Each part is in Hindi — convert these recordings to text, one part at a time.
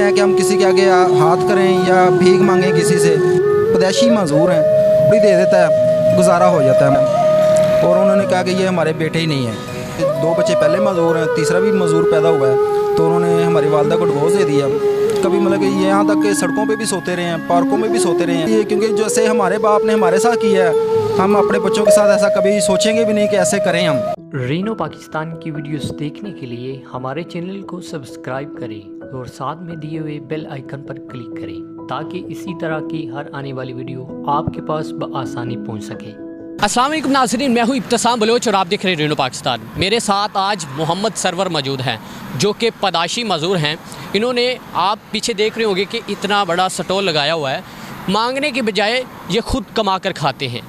है कि हम किसी के आगे हाथ करें या भीख मांगें किसी से। पैदाइशी मजदूर हैं, भी दे देता है, गुजारा हो जाता है। और उन्होंने कहा कि ये हमारे बेटे ही नहीं हैं। 2 बच्चे पहले मजदूर हैं, तीसरा भी मजदूर पैदा हुआ है, तो उन्होंने हमारी वालदा को डिवोर्स दे दिया। कभी मतलब कि यहाँ तक कि सड़कों पे भी सोते रहे हैं, पार्कों में भी सोते रहे हैं। ये क्योंकि जैसे हमारे बाप ने हमारे साथ किया है, हम अपने बच्चों के साथ ऐसा कभी सोचेंगे भी नहीं कि ऐसे करें हम। रीनो पाकिस्तान की वीडियोस देखने के लिए हमारे चैनल को सब्सक्राइब करें और साथ में दिए हुए बेल आइकन पर क्लिक करें ताकि इसी तरह की हर आने वाली वीडियो आपके पास बआसानी पहुंच सके। अस्सलाम वालेकुम नाज़रीन, मैं हूं इब्तिसाम बलोच और आप देख रहे हैं रीनो पाकिस्तान। मेरे साथ आज मोहम्मद सरवर मौजूद हैं जो कि पैदाइशी मजदूर हैं। इन्होंने, आप पीछे देख रहे होंगे कि इतना बड़ा स्टॉल लगाया हुआ है, मांगने के बजाय ये खुद कमा कर खाते हैं।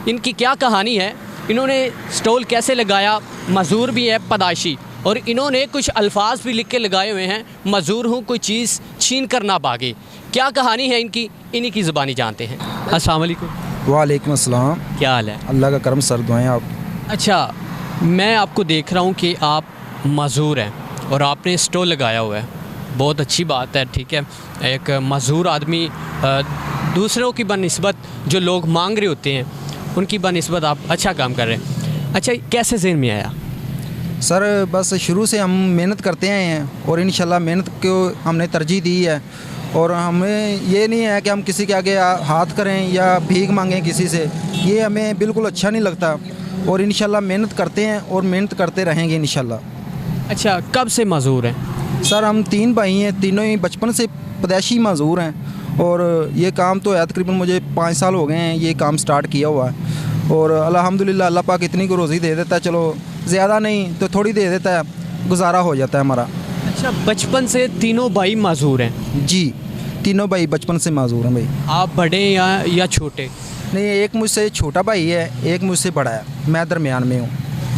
इनकी क्या कहानी है, इन्होंने स्टॉल कैसे लगाया, मजदूर भी है पैदाइशी, और इन्होंने कुछ अल्फाज भी लिख के लगाए हुए हैं, मजदूर हूँ कोई चीज़ छीन कर ना भागे। क्या कहानी है इनकी, इन्हीं की ज़ुबानी जानते हैं। अस्सलाम वालेकुम। वालेकुम अस्सलाम। क्या हाल है? अल्लाह का करम, सर दुआएं आप। अच्छा, मैं आपको देख रहा हूँ कि आप मजदूर हैं और आपने स्टॉल लगाया हुआ है, बहुत अच्छी बात है, ठीक है। एक मजदूर आदमी दूसरों की बनिस्बत जो लोग मांग रहे होते हैं उनकी बनिस्बत आप अच्छा काम कर रहे हैं। अच्छा, कैसे ज़हन में आया? सर बस शुरू से हम मेहनत करते आए हैं और इंशाल्लाह मेहनत को हमने तरजीह दी है। और हमें ये नहीं है कि हम किसी के आगे हाथ करें या भीख मांगें किसी से, ये हमें बिल्कुल अच्छा नहीं लगता। और इंशाल्लाह मेहनत करते हैं और मेहनत करते रहेंगे इंशाल्लाह। अच्छा, कब से मजदूर हैं? सर हम 3 भाई हैं, तीनों ही बचपन से पैदाइशी मजदूर हैं। और ये काम तो है तकरीबन मुझे 5 साल हो गए हैं ये काम स्टार्ट किया हुआ है। और अल्हम्दुलिल्लाह अल्लाह पाक इतनी को रोज़ी दे देता है, चलो ज़्यादा नहीं तो थोड़ी दे देता है, गुजारा हो जाता है हमारा। अच्छा, बचपन से तीनों भाई मजदूर हैं? जी, तीनों भाई बचपन से मजदूर हैं भाई। आप बड़े या छोटे? नहीं, एक मुझसे छोटा भाई है, एक मुझसे बड़ा है, मैं दरमियान में हूँ।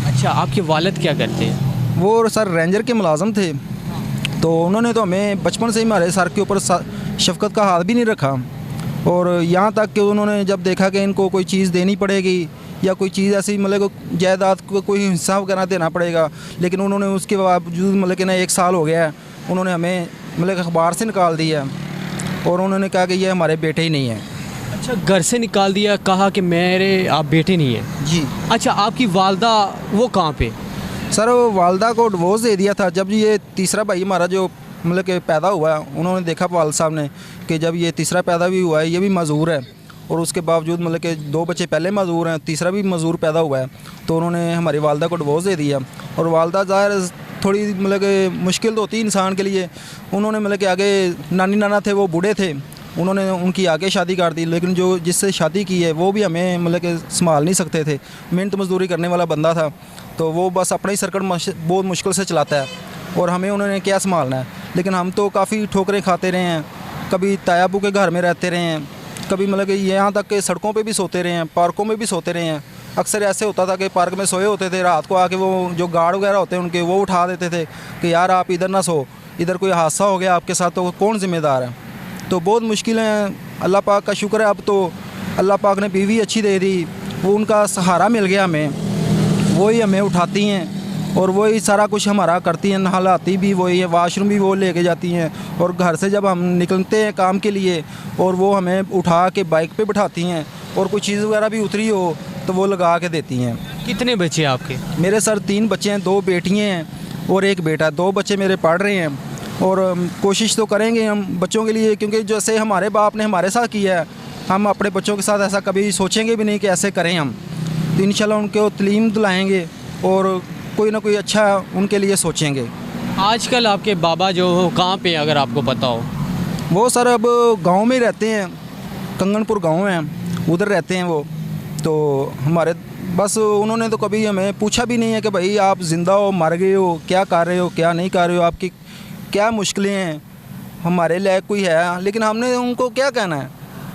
अच्छा, आपके वालिद क्या करते हैं? वो सर रेंजर के मुलाजम थे, तो उन्होंने तो हमें बचपन से ही हमारे सर के ऊपर शफ़क़त का हाथ भी नहीं रखा। और यहाँ तक कि उन्होंने जब देखा कि इनको कोई चीज़ देनी पड़ेगी या कोई चीज़ ऐसी मतलब जायदाद को कोई हिस्सा वगैरह देना पड़ेगा, लेकिन उन्होंने उसके बावजूद मतलब कि ना 1 साल हो गया है, उन्होंने हमें मतलब अखबार से निकाल दिया और उन्होंने कहा कि ये हमारे बेटे ही नहीं हैं। अच्छा, घर से निकाल दिया, कहा कि मेरे आप बेटे नहीं हैं? जी। अच्छा, आपकी वालदा वो कहाँ पे? सर वो वालदा को डिवोर्स दे दिया था जब ये तीसरा भाई हमारा जो मतलब कि पैदा हुआ है। उन्होंने देखा वालिद साहब ने कि जब ये तीसरा पैदा भी हुआ है, ये भी मजदूर है और उसके बावजूद मतलब कि 2 बच्चे पहले मजदूर हैं, तीसरा भी मजदूर पैदा हुआ है, तो उन्होंने हमारी वालदा को डिवोर्स दे दिया। और वालदा ज़ाहिर थोड़ी मतलब कि मुश्किल तो होती है इंसान के लिए। उन्होंने मतलब कि आगे नानी नाना थे, वो बूढ़े थे, उन्होंने उनकी आगे शादी कर दी, लेकिन जो जिससे शादी की है वो भी हमें मतलब कि संभाल नहीं सकते थे। मेहनत मजदूरी करने वाला बंदा था, तो वो बस अपना ही सर्कट बहुत मुश्किल से चलाता है और हमें उन्होंने क्या संभालना है। लेकिन हम तो काफ़ी ठोकरें खाते रहे हैं, कभी तायाबू के घर में रहते रहे हैं, कभी मतलब कि यहाँ तक कि सड़कों पे भी सोते रहे हैं, पार्कों में भी सोते रहे हैं। अक्सर ऐसे होता था कि पार्क में सोए होते थे, रात को आके वो जो गार्ड वगैरह होते हैं उनके वो उठा देते थे कि यार आप इधर ना सो, इधर कोई हादसा हो गया आपके साथ तो कौन ज़िम्मेदार है। तो बहुत मुश्किलें हैं। अल्लाह पाक का शुक्र है, अब तो अल्लाह पाक ने बीवी अच्छी दे दी, वो उनका सहारा मिल गया हमें, वही हमें उठाती हैं और वही सारा कुछ हमारा करती हैं। नहलाती भी वही है, वाशरूम भी वो लेके जाती हैं, और घर से जब हम निकलते हैं काम के लिए और वो हमें उठा के बाइक पे बिठाती हैं, और कोई चीज़ वगैरह भी उतरी हो तो वो लगा के देती हैं। कितने बच्चे आपके? मेरे सर 3 बच्चे हैं, 2 बेटियाँ हैं और 1 बेटा। 2 बच्चे मेरे पढ़ रहे हैं और कोशिश तो करेंगे हम बच्चों के लिए, क्योंकि जैसे हमारे बाप ने हमारे साथ किया है, हम अपने बच्चों के साथ ऐसा कभी सोचेंगे भी नहीं कि ऐसे करें हम। तो इंशाल्लाह उनको तलीम दिलाएँगे और कोई ना कोई अच्छा उनके लिए सोचेंगे। आजकल आपके बाबा जो हो कहाँ पे, अगर आपको पता हो? वो सर अब गांव में रहते हैं, कंगनपुर गांव है, उधर रहते हैं वो। तो हमारे बस उन्होंने तो कभी हमें पूछा भी नहीं है कि भाई आप ज़िंदा हो, मर गए हो, क्या कर रहे हो, क्या नहीं कर रहे हो, आपकी क्या मुश्किलें हैं, हमारे लायक कोई है। लेकिन हमने उनको क्या कहना है,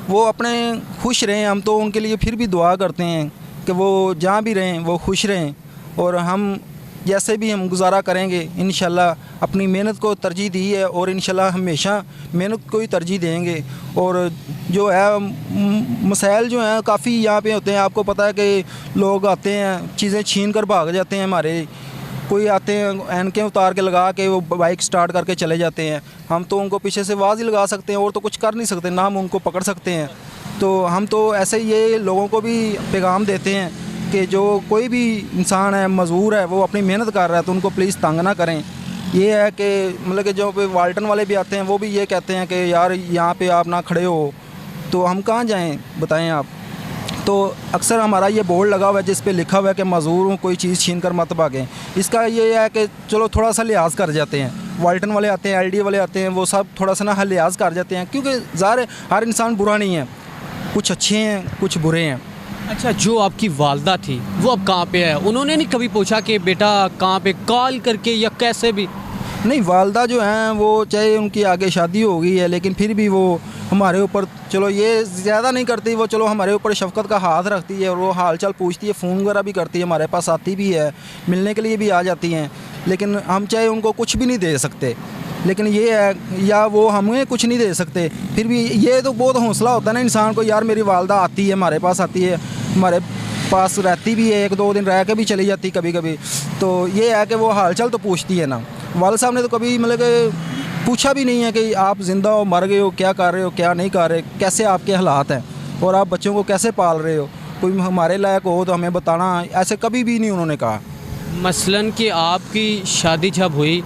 वो अपने खुश रहें, हम तो उनके लिए फिर भी दुआ करते हैं कि वो जहाँ भी रहें वो खुश रहें। और हम जैसे भी हम गुजारा करेंगे इंशाल्लाह, अपनी मेहनत को तरजीह दी है और इंशाल्लाह हमेशा मेहनत को ही तरजीह देंगे। और जो है मसाइल जो हैं काफ़ी यहाँ पे होते हैं, आपको पता है कि लोग आते हैं चीज़ें छीन कर भाग जाते हैं हमारे, कोई आते हैं ऐनकें उतार के लगा के वो बाइक स्टार्ट करके चले जाते हैं। हम तो उनको पीछे से आवाज़ ही लगा सकते हैं और तो कुछ कर नहीं सकते, ना हम उनको पकड़ सकते हैं। तो हम तो ऐसे ये लोगों को भी पैगाम देते हैं कि जो कोई भी इंसान है, मज़दूर है, वो अपनी मेहनत कर रहा है तो उनको प्लीज़ तंग ना करें। ये है कि मतलब कि जो वाल्टन वाले भी आते हैं वो भी ये कहते हैं कि यार यहाँ पे आप ना खड़े हो, तो हम कहाँ जाएं बताएं आप। तो अक्सर हमारा ये बोर्ड लगा हुआ है जिस पे लिखा हुआ है कि मज़दूरों कोई चीज़ छीन कर मत भागें। इसका ये है कि चलो थोड़ा सा लिहाज कर जाते हैं, वाल्टन वाले आते हैं, LD वाले आते हैं, वो सब थोड़ा सा ना लिहाज कर जाते हैं, क्योंकि ज़ाहिर है हर इंसान बुरा नहीं है, कुछ अच्छे हैं कुछ बुरे हैं। अच्छा, जो आपकी वालदा थी वो अब कहाँ पे है? उन्होंने नहीं कभी पूछा कि बेटा कहाँ पे, कॉल करके या कैसे भी? नहीं, वालदा जो हैं वो चाहे उनकी आगे शादी हो गई है लेकिन फिर भी वो हमारे ऊपर चलो ये ज़्यादा नहीं करती, वो चलो हमारे ऊपर शफ़क़त का हाथ रखती है और वो हाल चाल पूछती है, फ़ोन वगैरह भी करती है, हमारे पास आती भी है, मिलने के लिए भी आ जाती हैं। लेकिन हम चाहे उनको कुछ भी नहीं दे सकते, लेकिन ये है या वो हमें कुछ नहीं दे सकते, फिर भी ये तो बहुत हौसला होता है ना इंसान को, यार मेरी वालदा आती है, हमारे पास आती है, हमारे पास रहती भी है, 1-2 दिन रह के भी चली जाती कभी कभी। तो ये है कि वो हाल चाल तो पूछती है ना। वालिद साहब ने तो कभी मतलब कि पूछा भी नहीं है कि आप ज़िंदा हो, मर गए हो, क्या कर रहे हो, क्या नहीं कर रहे, कैसे आपके हालात हैं और आप बच्चों को कैसे पाल रहे हो, कोई हमारे लायक हो तो हमें बताना, ऐसे कभी भी नहीं उन्होंने कहा। मसलन कि आपकी शादी जब हुई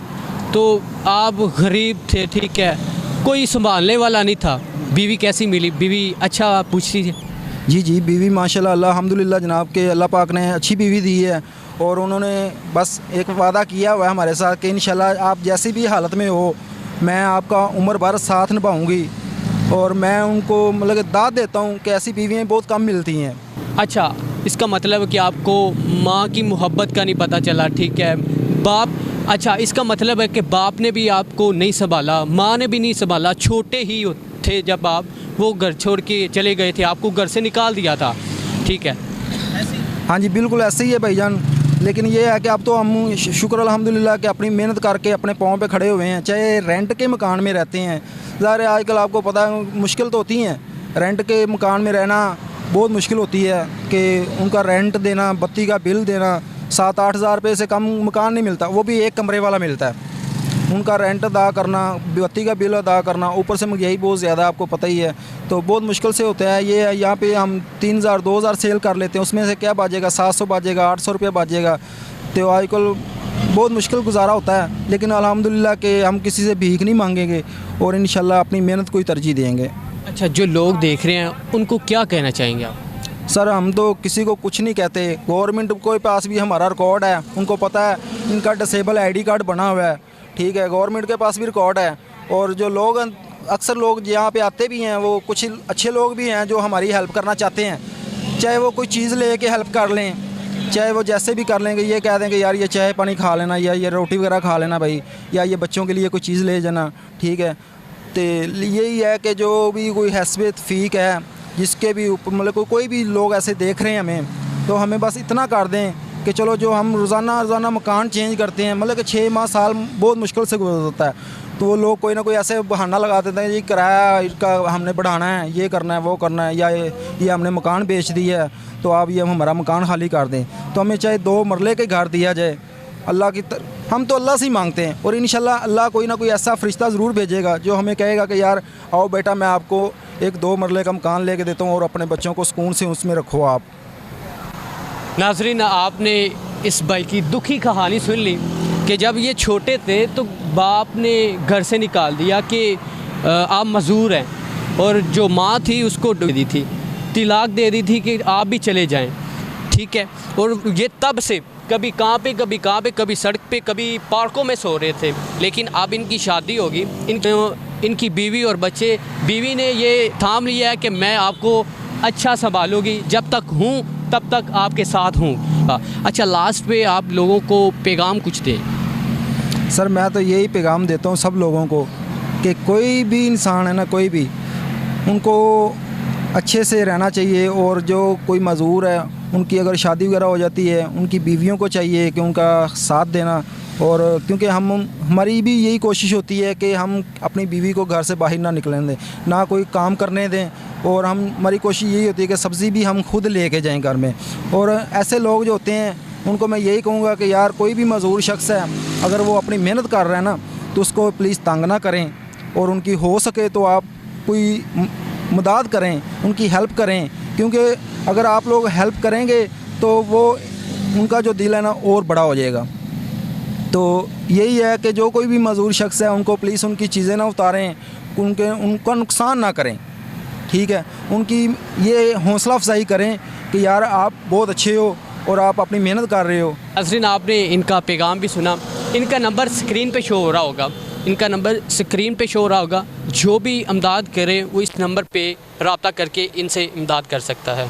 तो आप गरीब थे, ठीक है, कोई संभालने वाला नहीं था, बीवी कैसी मिली? बीवी अच्छा पूछती है? जी, बीवी माशाल्लाह अल्हम्दुलिल्लाह जनाब के अल्लाह पाक ने अच्छी बीवी दी है और उन्होंने बस एक वादा किया हुआ है हमारे साथ कि इंशाल्लाह आप जैसी भी हालत में हो मैं आपका उम्र भर साथ निभाऊंगी। और मैं उनको मतलब कि दाद देता हूँ कि ऐसी बीवियाँ बहुत कम मिलती हैं। अच्छा, इसका मतलब कि आपको माँ की मोहब्बत का नहीं पता चला, ठीक है, बाप, अच्छा इसका मतलब है कि बाप ने भी आपको नहीं संभाला, माँ ने भी नहीं संभाला, छोटे ही थे जब आप वो घर छोड़ के चले गए थे, आपको घर से निकाल दिया था, ठीक है? हाँ जी, बिल्कुल ऐसे ही है भाईजान। लेकिन ये है कि अब तो हम शुक्र अल्हम्दुलिल्लाह कि अपनी मेहनत करके अपने पाँव पे खड़े हुए हैं, चाहे रेंट के मकान में रहते हैं। ज़ाहिर है आजकल आपको पता है मुश्किल तो होती हैं, रेंट के मकान में रहना बहुत मुश्किल होती है कि उनका रेंट देना, बत्ती का बिल देना, 7-8 हज़ार रुपये से कम मकान नहीं मिलता, वो भी एक कमरे वाला मिलता है। उनका रेंट अदा करना, बत्ती का बिल अदा करना, ऊपर से महंगाई बहुत ज़्यादा आपको पता ही है, तो बहुत मुश्किल से होता है। ये यहाँ पे हम 3000 2000 सेल कर लेते हैं, उसमें से क्या बाजेगा, 700 बाजेगा, 800 रुपया बाजेगा, तो आजकल बहुत मुश्किल गुजारा होता है। लेकिन अल्हम्दुलिल्लाह कि हम किसी से भीख नहीं मांगेंगे और इंशाल्लाह अपनी मेहनत को ही तरजीह देंगे। अच्छा, जो लोग देख रहे हैं उनको क्या कहना चाहेंगे आप? सर हम तो किसी को कुछ नहीं कहते, गवर्नमेंट के पास भी हमारा रिकॉर्ड है, उनको पता है इनका डिसेबल ID कार्ड बना हुआ है, ठीक है, गवर्नमेंट के पास भी रिकॉर्ड है। और जो लोग अक्सर लोग यहाँ पे आते भी हैं वो कुछ अच्छे लोग भी हैं जो हमारी हेल्प करना चाहते हैं, चाहे वो कोई चीज़ ले के हेल्प कर लें, चाहे वो जैसे भी कर लेंगे, ये कह दें कि यार ये चाय पानी खा लेना या ये रोटी वगैरह खा लेना भाई, या ये बच्चों के लिए कोई चीज़ ले जाना, ठीक है। तो यही है कि जो भी कोई हैसियत फ़ीक है जिसके भी ऊपर मतलब कोई भी लोग ऐसे देख रहे हैं हमें, तो हमें बस इतना कर दें कि चलो जो हम रोज़ाना मकान चेंज करते हैं, मतलब कि 6 माह साल बहुत मुश्किल से गुजरता है, तो वो लोग कोई ना कोई ऐसे बहाना लगा देते हैं, ये किराया इसका हमने बढ़ाना है, ये करना है, वो करना है, या ये हमने मकान बेच दिया है तो आप ये हमारा मकान खाली कर दें। तो हमें चाहे 2 मरले के घर दिया जाए, अल्लाह की हम तो अल्लाह से ही मांगते हैं और इंशाल्लाह अल्लाह कोई ना कोई ऐसा फ़रिश्ता ज़रूर भेजेगा जो हमें कहेगा कि यार आओ बेटा मैं आपको 1-2 मरले का मकान लेके देता हूँ और अपने बच्चों को सुकून से उसमें रखो आप। नाज़रीन, आपने इस भाई की दुखी कहानी सुन ली कि जब ये छोटे थे तो बाप ने घर से निकाल दिया कि आप मज़दूर हैं, और जो माँ थी उसको दी थी, तिलाक दे दी थी कि आप भी चले जाएं, ठीक है। और ये तब से कभी कहाँ पे, कभी सड़क पे, कभी पार्कों में सो रहे थे। लेकिन अब इनकी शादी होगी, इनकी बीवी और बच्चे, बीवी ने ये थाम लिया है कि मैं आपको अच्छा संभालूंगी, जब तक हूँ तब तक आपके साथ हूँ। अच्छा, लास्ट पे आप लोगों को पैगाम कुछ दें। सर मैं तो यही पैगाम देता हूँ सब लोगों को कि कोई भी इंसान है ना, कोई भी, उनको अच्छे से रहना चाहिए। और जो कोई मज़दूर है उनकी अगर शादी वगैरह हो जाती है, उनकी बीवियों को चाहिए कि उनका साथ देना। और क्योंकि हमारी भी यही कोशिश होती है कि हम अपनी बीवी को घर से बाहर ना निकलने दें, ना कोई काम करने दें, और हमारी कोशिश यही होती है कि सब्ज़ी भी हम खुद लेके जाएं घर में। और ऐसे लोग जो होते हैं उनको मैं यही कहूँगा कि यार कोई भी मज़दूर शख्स है अगर वो अपनी मेहनत कर रहा है ना तो उसको प्लीज़ तंग ना करें, और उनकी हो सके तो आप कोई मदद करें, उनकी हेल्प करें, क्योंकि अगर आप लोग हेल्प करेंगे तो वो उनका जो दिल है ना और बड़ा हो जाएगा। तो यही है कि जो कोई भी मज़दूर शख्स है उनको प्लीज़ उनकी चीज़ें ना उतारें, उनका नुकसान ना करें, ठीक है। उनकी ये हौसला अफजाई करें कि यार आप बहुत अच्छे हो और आप अपनी मेहनत कर रहे हो। नाज़रीन, आपने इनका पैगाम भी सुना। इनका नंबर स्क्रीन पे शो हो रहा होगा, इनका नंबर स्क्रीन पे शो हो रहा होगा। जो भी इमदाद करे वो इस नंबर पे रब्ता करके इनसे इमदाद कर सकता है।